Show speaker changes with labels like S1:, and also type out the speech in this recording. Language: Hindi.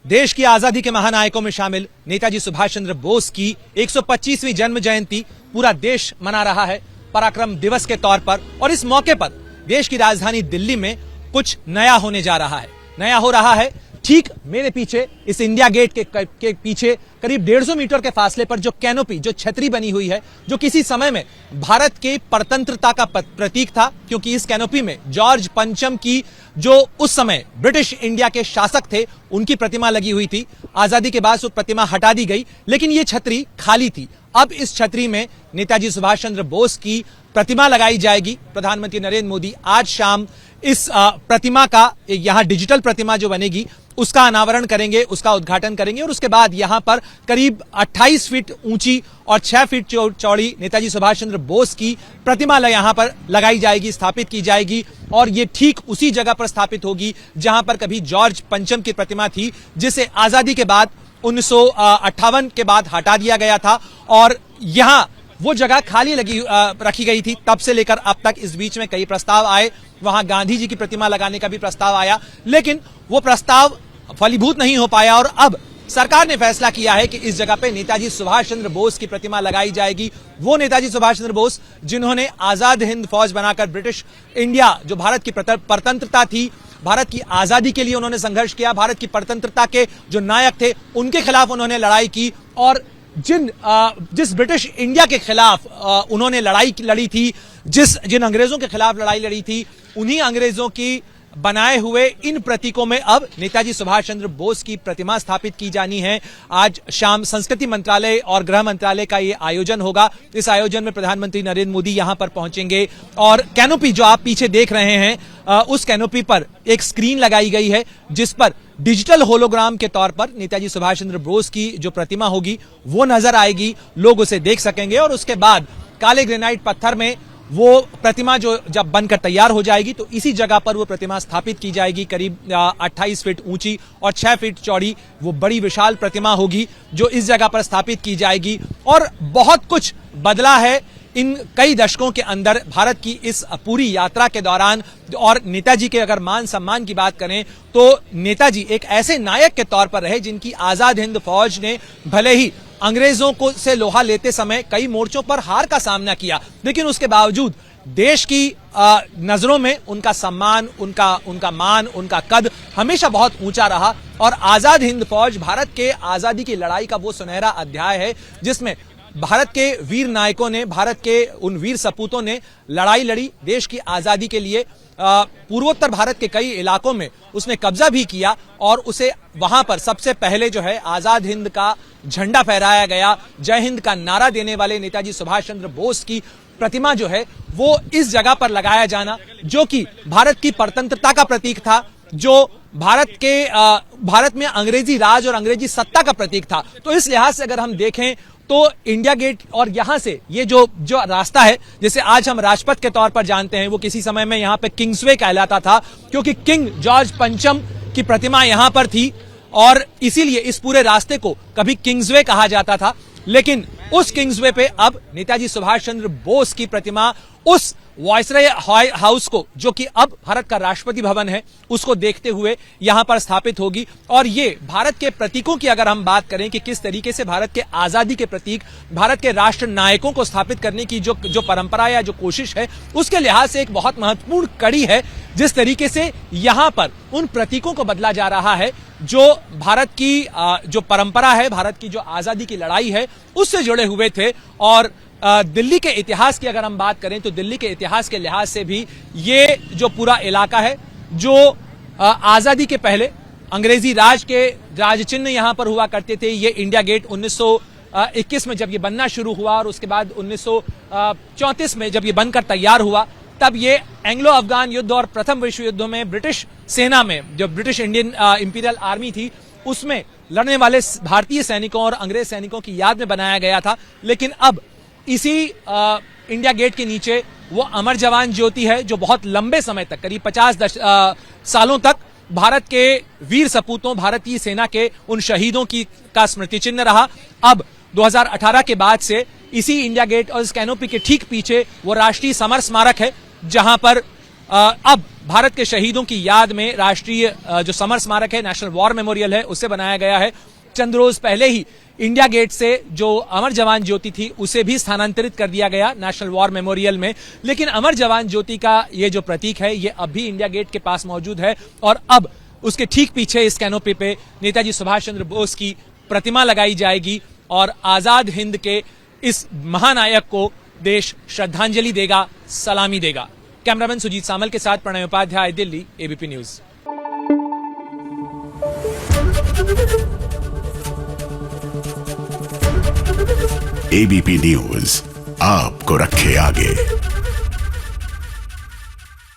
S1: देश की आजादी के महानायकों में शामिल नेताजी सुभाष चंद्र बोस की 125वीं जन्म जयंती पूरा देश मना रहा है पराक्रम दिवस के तौर पर। और इस मौके पर देश की राजधानी दिल्ली में कुछ नया होने जा रहा है। नया हो रहा है ठीक मेरे पीछे, इस इंडिया गेट के पीछे करीब 150 मीटर के फासले पर जो कैनोपी, जो छतरी बनी हुई है, जो किसी समय में भारत के परतंत्रता का प्रतीक था, क्योंकि इस कैनोपी में जॉर्ज पंचम की, जो उस समय ब्रिटिश इंडिया के शासक थे, उनकी प्रतिमा लगी हुई थी। आजादी के बाद वो प्रतिमा हटा दी गई, लेकिन ये छतरी खाली थी। अब इस छतरी में नेताजी सुभाष चंद्र बोस की प्रतिमा लगाई जाएगी। प्रधानमंत्री नरेंद्र मोदी आज शाम इस प्रतिमा का, यहां डिजिटल प्रतिमा जो बनेगी, उसका अनावरण करेंगे, उसका उद्घाटन करेंगे। और उसके बाद यहां पर करीब 28 फीट ऊंची और 6 फीट चौड़ी नेताजी सुभाष चंद्र बोस की प्रतिमा यहां पर लगाई जाएगी, स्थापित की जाएगी। और ये ठीक उसी जगह पर स्थापित होगी जहां पर कभी जॉर्ज पंचम की प्रतिमा थी, जिसे आजादी के बाद 1958 के बाद हटा दिया गया था। और यहां वो जगह खाली रखी गई थी तब से लेकर अब तक। इस बीच में कई प्रस्ताव आए, वहां गांधी जी की प्रतिमा लगाने का भी प्रस्ताव आया, लेकिन वो प्रस्ताव फलीभूत नहीं हो पाया। और अब सरकार ने फैसला किया है कि इस जगह पे नेताजी सुभाष चंद्र बोस की प्रतिमा लगाई जाएगी। वो नेताजी सुभाष चंद्र बोस जिन्होंने आजाद हिंद फौज बनाकर ब्रिटिश इंडिया, जो भारत की परतंत्रता थी, भारत की आजादी के लिए उन्होंने संघर्ष किया, भारत की परतंत्रता के जो नायक थे उनके खिलाफ उन्होंने लड़ाई की। और जिस ब्रिटिश इंडिया के खिलाफ उन्होंने लड़ाई लड़ी थी, जिन अंग्रेजों के खिलाफ लड़ाई लड़ी थी, उन्हीं अंग्रेजों की बनाए हुए इन प्रतीकों में अब नेताजी सुभाष चंद्र बोस की प्रतिमा स्थापित की जानी है। आज शाम संस्कृति मंत्रालय और गृह मंत्रालय का ये आयोजन होगा। इस आयोजन में प्रधानमंत्री नरेंद्र मोदी यहां पर पहुंचेंगे। और कैनोपी जो आप पीछे देख रहे हैं, उस कैनोपी पर एक स्क्रीन लगाई गई है, जिस पर डिजिटल होलोग्राम के तौर पर नेताजी सुभाष चंद्र बोस की जो प्रतिमा होगी वो नजर आएगी, लोग उसे देख सकेंगे। और उसके बाद काले ग्रेनाइट पत्थर में वो प्रतिमा जो जब बनकर तैयार हो जाएगी तो इसी जगह पर वो प्रतिमा स्थापित की जाएगी। करीब 28 फीट ऊंची और 6 फीट चौड़ी वो बड़ी विशाल प्रतिमा होगी जो इस जगह पर स्थापित की जाएगी। और बहुत कुछ बदला है इन कई दशकों के अंदर भारत की इस पूरी यात्रा के दौरान। और नेताजी के अगर मान सम्मान की बात करें तो नेताजी एक ऐसे नायक के तौर पर रहे जिनकी आजाद हिंद फौज ने भले ही अंग्रेजों को से लोहा लेते समय कई मोर्चों पर हार का सामना किया, लेकिन उसके बावजूद देश की नजरों में उनका सम्मान, उनका मान, उनका कद हमेशा बहुत ऊंचा रहा। और आजाद हिंद फौज भारत के आजादी की लड़ाई का वो सुनहरा अध्याय है जिसमें भारत के वीर नायकों ने, भारत के उन वीर सपूतों ने लड़ाई लड़ी देश की आजादी के लिए। पूर्वोत्तर भारत के कई इलाकों में उसने कब्जा भी किया और उसे वहां पर सबसे पहले जो है आजाद हिंद का झंडा फहराया गया। जय हिंद का नारा देने वाले नेताजी सुभाष चंद्र बोस की प्रतिमा जो है वो इस जगह पर लगाया जाना, जो कि भारत की परतंत्रता का प्रतीक था, जो भारत में अंग्रेजी राज और अंग्रेजी सत्ता का प्रतीक था। तो इस लिहाज से अगर हम देखें तो इंडिया गेट और यहां से ये जो रास्ता है, जैसे आज हम राजपथ के तौर पर जानते हैं, वो किसी समय में यहां पे किंग्सवे कहलाता था, क्योंकि किंग जॉर्ज पंचम की प्रतिमा यहां पर थी और इसीलिए इस पूरे रास्ते को कभी किंग्सवे कहा जाता था। लेकिन उस किंग्सवे पे अब नेताजी सुभाष चंद्र बोस की प्रतिमा उस वायसराय हाउस को, जो कि अब भारत का राष्ट्रपति भवन है, उसको देखते हुए यहां पर स्थापित होगी। और ये भारत के प्रतीकों की अगर हम बात करें कि किस तरीके से भारत के आजादी के प्रतीक, भारत के राष्ट्र नायकों को स्थापित करने की जो परंपरा या जो कोशिश है, उसके लिहाज से एक बहुत महत्वपूर्ण कड़ी है। जिस तरीके से यहां पर उन प्रतीकों को बदला जा रहा है जो भारत की जो परंपरा है, भारत की जो आजादी की लड़ाई है, उससे जुड़े हुए थे। और दिल्ली के इतिहास की अगर हम बात करें तो दिल्ली के इतिहास के लिहाज से भी ये जो पूरा इलाका है, जो आजादी के पहले अंग्रेजी राज के राज चिन्ह यहां पर हुआ करते थे, ये इंडिया गेट 1921 में जब ये बनना शुरू हुआ और उसके बाद 1934 में जब ये बनकर तैयार हुआ, तब ये एंग्लो अफगान युद्ध और प्रथम विश्व युद्ध में ब्रिटिश सेना में, जो ब्रिटिश इंडियन इंपीरियल आर्मी थी, उसमें लड़ने वाले भारतीय सैनिकों और अंग्रेज सैनिकों की याद में बनाया गया था। लेकिन अब इसी इंडिया गेट के नीचे वो अमर जवान ज्योति है, जो बहुत लंबे समय तक, करीब 50 सालों तक भारत के वीर सपूतों, भारतीय सेना के उन शहीदों का स्मृति चिन्ह रहा। अब 2018 के बाद से इसी इंडिया गेट और इस कैनोपी के ठीक पीछे वो राष्ट्रीय समर स्मारक है, जहां पर अब भारत के शहीदों की याद में राष्ट्रीय जो समर स्मारक है, नेशनल वॉर मेमोरियल है, उसे बनाया गया है। चंद रोज पहले ही इंडिया गेट से जो अमर जवान ज्योति थी उसे भी स्थानांतरित कर दिया गया नेशनल वॉर मेमोरियल में। लेकिन अमर जवान ज्योति का ये जो प्रतीक है ये अब भी इंडिया गेट के पास मौजूद है और अब उसके ठीक पीछे इस कैनोपी पे नेताजी सुभाष चंद्र बोस की प्रतिमा लगाई जाएगी और आजाद हिंद के इस महानायक को देश श्रद्धांजलि देगा, सलामी देगा। कैमरामैन सुजीत सामल के साथ Pranay Upadhyay, Delhi, ABP news.
S2: ABP news आपको रखे आगे।